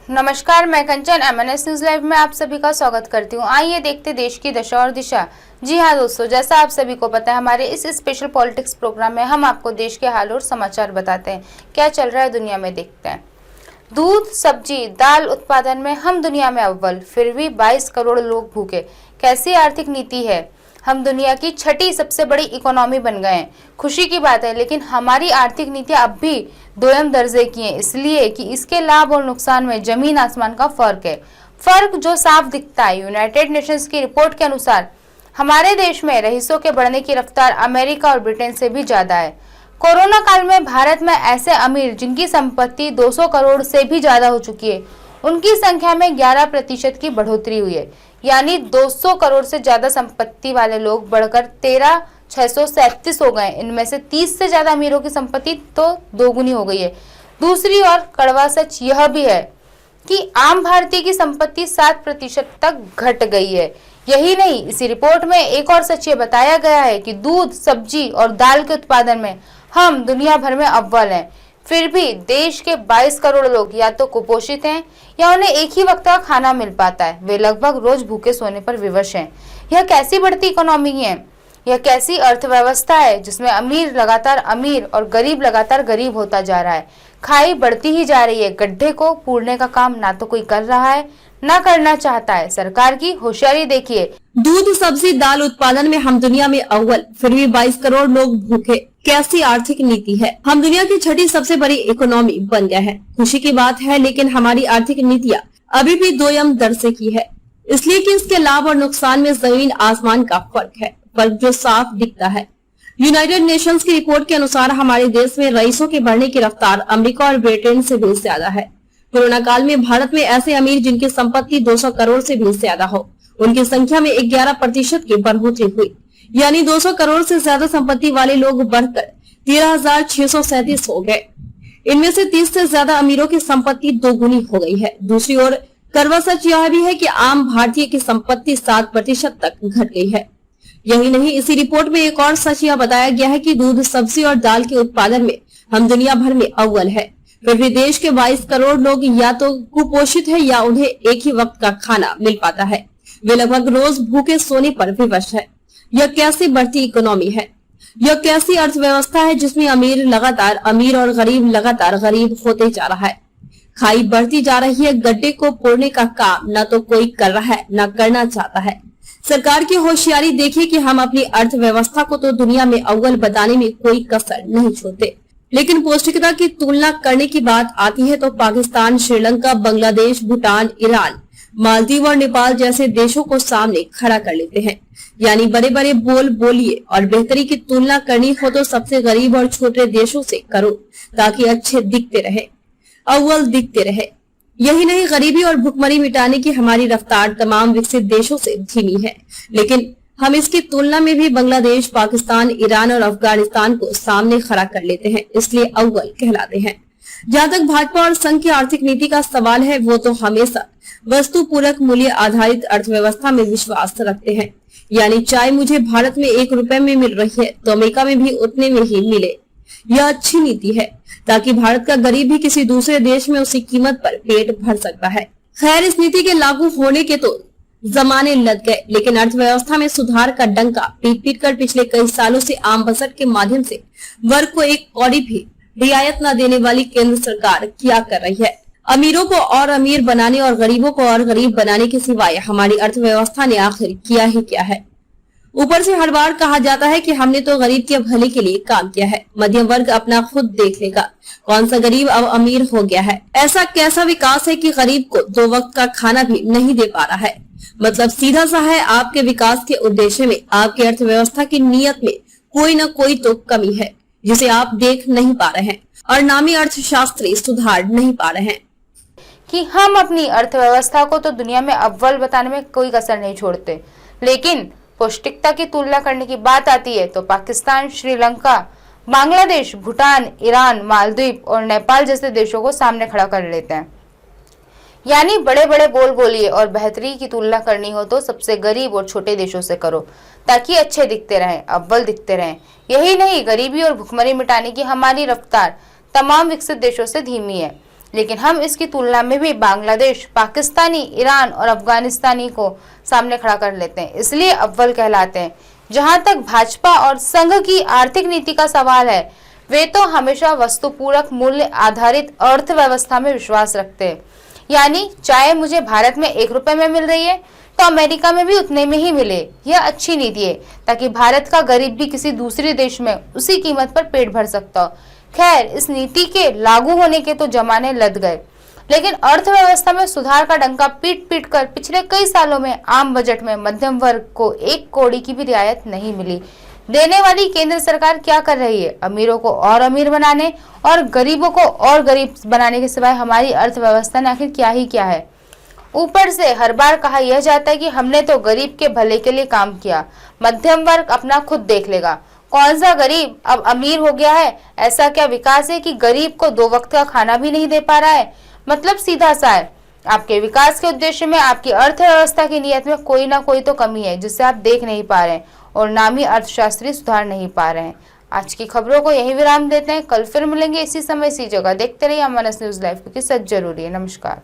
नमस्कार, मैं कंचन MNS news live में आप सभी का स्वागत करती हूँ। आइए देखते देश की दशा और दिशा। जी हाँ दोस्तों, जैसा आप सभी को पता है, हमारे इस स्पेशल पॉलिटिक्स प्रोग्राम में हम आपको देश के हाल और समाचार बताते हैं। क्या चल रहा है दुनिया में, देखते हैं। दूध, सब्जी, दाल उत्पादन में हम दुनिया में अव्वल, फिर भी 22 करोड़ लोग भूखे। कैसी आर्थिक नीति है। हम दुनिया की छठी सबसे बड़ी इकोनॉमी बन गए हैं। खुशी की बात है, लेकिन हमारी आर्थिक नीतियां अब भी दोयम दर्जे की हैं, इसलिए कि इसके लाभ और नुकसान में जमीन आसमान का फर्क है। फर्क जो साफ दिखता है। यूनाइटेड नेशंस की रिपोर्ट के अनुसार हमारे देश में रईसों के बढ़ने की रफ्तार अमेरिका और ब्रिटेन से भी ज्यादा है। कोरोना काल में भारत में ऐसे अमीर जिनकी संपत्ति 200 करोड़ से भी ज्यादा हो चुकी है, उनकी संख्या में 11% की बढ़ोतरी हुई है। यानी 200 करोड़ से ज्यादा संपत्ति वाले लोग बढ़कर 13,637 हो गए। इनमें से 30 से ज्यादा अमीरों की संपत्ति तो दोगुनी हो गई है। दूसरी ओर कड़वा सच यह भी है कि आम भारतीय की संपत्ति 7% तक घट गई है। यही नहीं, इसी रिपोर्ट में एक और सच ये बताया गया है कि दूध, सब्जी और दाल के उत्पादन में हम दुनिया भर में अव्वल हैं। फिर भी देश के 22 करोड़ लोग या तो कुपोषित हैं या उन्हें एक ही वक्त का खाना मिल पाता है। वे लगभग रोज भूखे सोने पर विवश हैं। यह कैसी बढ़ती इकोनॉमी है। यह कैसी अर्थव्यवस्था है जिसमें अमीर लगातार अमीर और गरीब लगातार गरीब होता जा रहा है। खाई बढ़ती ही जा रही है। गड्ढे को पूरने का काम ना तो कोई कर रहा है, ना करना चाहता है। सरकार की होशियारी देखिए। दूध, सब्जी, दाल उत्पादन में हम दुनिया में अव्वल, फिर भी 22 करोड़ लोग भूखे। कैसी आर्थिक नीति है। हम दुनिया की छठी सबसे बड़ी इकोनॉमी बन गया है। खुशी की बात है, लेकिन हमारी आर्थिक नीतियाँ अभी भी दोयम दर्जे की है, इसलिए कि इसके लाभ और नुकसान में जमीन आसमान का फर्क है। फर्क जो साफ दिखता है। यूनाइटेड नेशंस की रिपोर्ट के अनुसार हमारे देश में रईसों के बढ़ने की रफ्तार अमेरिका और ब्रिटेन से भी ज्यादा है। कोरोना काल में भारत में ऐसे अमीर जिनकी संपत्ति 200 करोड़ से भी ज्यादा हो, उनकी संख्या में 11% की बढ़ोतरी हुई। यानी 200 करोड़ से ज्यादा संपत्ति वाले लोग बढ़कर 13,637 हो गए। इनमें से 30 से ज्यादा अमीरों की संपत्ति दोगुनी हो गई है। दूसरी ओर कड़वा सच यह भी है कि आम भारतीय की संपत्ति 7% तक घट गई है। यही नहीं, इसी रिपोर्ट में एक और सच यह बताया गया है कि दूध, सब्जी और दाल के उत्पादन में हम दुनिया भर में अव्वल है। फिर भी देश के 22 करोड़ लोग या तो कुपोषित है या उन्हें एक ही वक्त का खाना मिल पाता है। वे लगभग रोज भूखे सोने पर विवश है। यह कैसी बढ़ती इकोनॉमी है। यह कैसी अर्थव्यवस्था है जिसमें अमीर लगातार अमीर और गरीब लगातार गरीब होते जा रहा है। खाई बढ़ती जा रही है। गड्ढे को पूरने का काम न तो कोई कर रहा है, न करना चाहता है। सरकार की होशियारी देखिए कि हम अपनी अर्थव्यवस्था को तो दुनिया में अव्वल बताने में कोई कसर नहीं छोड़ते, लेकिन पौष्टिकता की तुलना करने की बात आती है तो पाकिस्तान, श्रीलंका, बांग्लादेश, भूटान, ईरान, मालदीव और नेपाल जैसे देशों को सामने खड़ा कर लेते हैं। यानी बड़े बड़े बोल बोलिए और बेहतरी की तुलना करनी हो तो सबसे गरीब और छोटे देशों से करो, ताकि अच्छे दिखते रहे, अव्वल दिखते रहे। यही नहीं, गरीबी और भुखमरी मिटाने की हमारी रफ्तार तमाम विकसित देशों से धीमी है, लेकिन हम इसकी तुलना में भी बांग्लादेश, पाकिस्तान, ईरान और अफगानिस्तान को सामने खड़ा कर लेते हैं, इसलिए अव्वल कहलाते हैं। जहाँ तक भाजपा और संघ की आर्थिक नीति का सवाल है, वो तो हमेशा वस्तु पूरक मूल्य आधारित अर्थव्यवस्था में विश्वास रखते हैं। यानी चाहे मुझे भारत में 1 रुपए में मिल रही है तो अमेरिका में भी उतने में ही मिले। यह अच्छी नीति है, ताकि भारत का गरीब भी किसी दूसरे देश में उसी कीमत पर पेट भर सकता है। खैर, इस नीति के लागू होने के तो जमाने लग गए, लेकिन अर्थव्यवस्था में सुधार का डंका पीट पीट कर पिछले कई सालों से आम बजट के माध्यम से वर्ग को एक कौड़ी भी रियायत न देने वाली केंद्र सरकार क्या कर रही है। अमीरों को और अमीर बनाने और गरीबों को और गरीब बनाने के सिवाय हमारी अर्थव्यवस्था ने आखिर किया ही क्या है। ऊपर से हर बार कहा जाता है कि हमने तो गरीब के भले के लिए काम किया है, मध्यम वर्ग अपना खुद देख लेगा, कौन सा गरीब अब अमीर हो गया है। ऐसा कैसा विकास है कि गरीब को 2 वक्त का खाना भी नहीं दे पा रहा है। मतलब सीधा सा है, आपके विकास के उद्देश्य में, आपकी अर्थव्यवस्था की नीयत में कोई न कोई तो कमी है, जिसे आप देख नहीं पा रहे हैं और नामी अर्थशास्त्री सुधार नहीं पा रहे हैं। कि हम अपनी अर्थव्यवस्था को तो दुनिया में अव्वल बताने में कोई कसर नहीं छोड़ते, लेकिन पौष्टिकता की तुलना करने की बात आती है तो पाकिस्तान, श्रीलंका, बांग्लादेश, भूटान, ईरान, मालदीव और नेपाल जैसे देशों को सामने खड़ा कर लेते हैं। यानी बड़े बड़े बोल बोलिए और बेहतरी की तुलना करनी हो तो सबसे गरीब और छोटे देशों से करो, ताकि अच्छे दिखते रहें, अव्वल दिखते रहें। यही नहीं, गरीबी और भुखमरी मिटाने की हमारी रफ्तार तमाम विकसित देशों से धीमी है। लेकिन हम इसकी तुलना में भी बांग्लादेश, पाकिस्तानी, ईरान और अफगानिस्तानी को सामने खड़ा कर लेते हैं, इसलिए अव्वल कहलाते हैं। जहां तक भाजपा और संघ की आर्थिक नीति का सवाल है, वे तो हमेशा वस्तुपूरक मूल्य आधारित अर्थव्यवस्था में विश्वास रखते हैं। यानी चाहे मुझे भारत में 1 रुपए में मिल रही है तो अमेरिका में भी उतने में ही मिले। यह अच्छी नीति है ताकि भारत का गरीब भी किसी दूसरे देश में उसी कीमत पर पेट भर सकता हो। खैर, इस नीति के लागू होने के तो जमाने लद गए, लेकिन अर्थव्यवस्था में सुधार का डंका पीट पीट कर पिछले कई सालों में आम बजट में मध्यम वर्ग को 1 कौड़ी की भी रियायत नहीं मिली। देने वाली केंद्र सरकार क्या कर रही है? अमीरों को और अमीर बनाने और गरीबों को और गरीब बनाने के सिवाय हमारी अर्थव्यवस्था ने आखिर क्या ही किया है। ऊपर से हर बार कहा यह जाता है कि हमने तो गरीब के भले के लिए काम किया, मध्यम वर्ग अपना खुद देख लेगा। कौन सा गरीब अब अमीर हो गया है? ऐसा क्या विकास है कि गरीब को 2 वक्त का खाना भी नहीं दे पा रहा है? मतलब सीधा सा है, आपके विकास के उद्देश्य में, आपकी अर्थव्यवस्था की नीयत में कोई ना कोई तो कमी है जिसे आप देख नहीं पा रहे हैं और नामी अर्थशास्त्री सुधार नहीं पा रहे हैं। आज की खबरों को यही विराम देते हैं। कल फिर मिलेंगे इसी समय इसी जगह। देखते रहिए अमरस न्यूज लाइव, क्योंकि सच जरूरी है। नमस्कार।